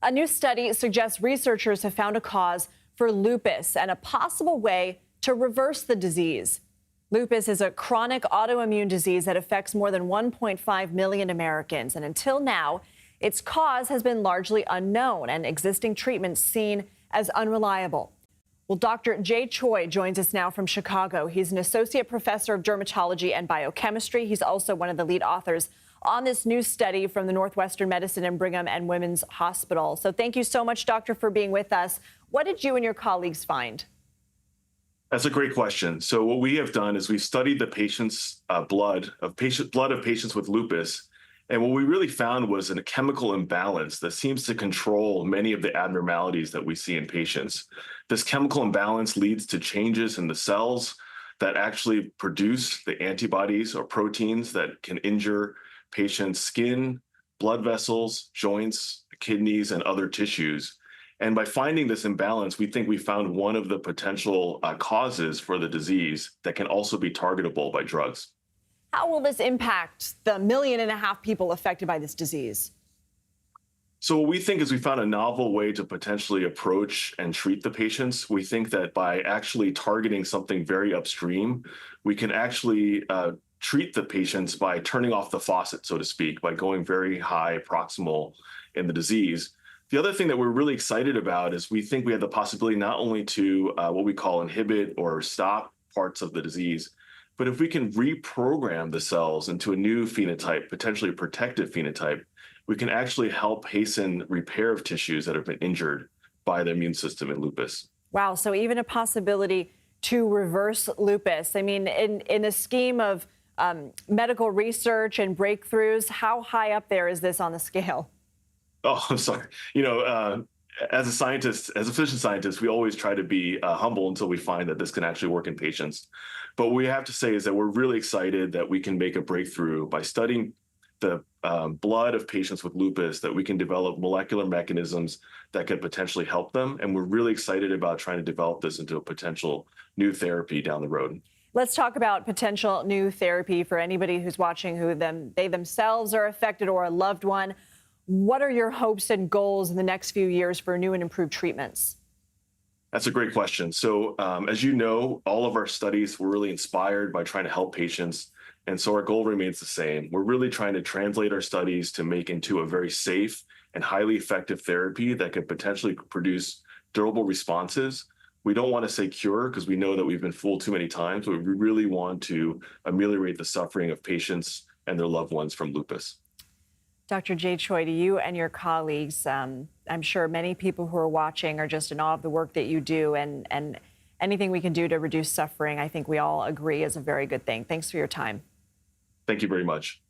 A new study suggests researchers have found a cause for lupus and a possible way to reverse the disease. Lupus is a chronic autoimmune disease that affects more than 1.5 million Americans. And until now, its cause has been largely unknown and existing treatments seen as unreliable. Well, Dr. Jaehyuk Choi joins us now from Chicago. He's an associate professor of dermatology and biochemistry. He's also one of the lead authors on this new study from the Northwestern Medicine and Brigham and Women's Hospital. So thank you so much, doctor, for being with us. What did you and your colleagues find? That's a great question. So what we have done is we've studied the patient's blood of patients with lupus. And what we really found was a chemical imbalance that seems to control many of the abnormalities that we see in patients. This chemical imbalance leads to changes in the cells that actually produce the antibodies or proteins that can injure patients' skin, blood vessels, joints, kidneys, and other tissues. And by finding this imbalance, we think we found one of the potential causes for the disease that can also be targetable by drugs. How will this impact the 1.5 million people affected by this disease? So what we think is we found a novel way to potentially approach and treat the patients. We think that by actually targeting something very upstream, we can actually treat the patients by turning off the faucet, so to speak, by going very high proximal in the disease. The other thing that we're really excited about is we think we have the possibility not only to what we call inhibit or stop parts of the disease, but if we can reprogram the cells into a new phenotype, potentially a protective phenotype, we can actually help hasten repair of tissues that have been injured by the immune system in lupus. Wow, so even a possibility to reverse lupus. I mean, in the scheme of medical research and breakthroughs, how high up there is this on the scale? Oh, I'm sorry. As a scientist, as a physician scientist, we always try to be humble until we find that this can actually work in patients. But what we have to say is that we're really excited that we can make a breakthrough by studying the blood of patients with lupus, that we can develop molecular mechanisms that could potentially help them. And we're really excited about trying to develop this into a potential new therapy down the road. Let's talk about potential new therapy for anybody who's watching who they themselves are affected or a loved one. What are your hopes and goals in the next few years for new and improved treatments? That's a great question. So as you know, all of our studies were really inspired by trying to help patients. And so our goal remains the same. We're really trying to translate our studies to make into a very safe and highly effective therapy that could potentially produce durable responses. We don't want to say cure because we know that we've been fooled too many times, but we really want to ameliorate the suffering of patients and their loved ones from lupus. Dr. Jaehyuk Choi, to you and your colleagues, I'm sure many people who are watching are just in awe of the work that you do, and anything we can do to reduce suffering, I think we all agree is a very good thing. Thanks for your time. Thank you very much.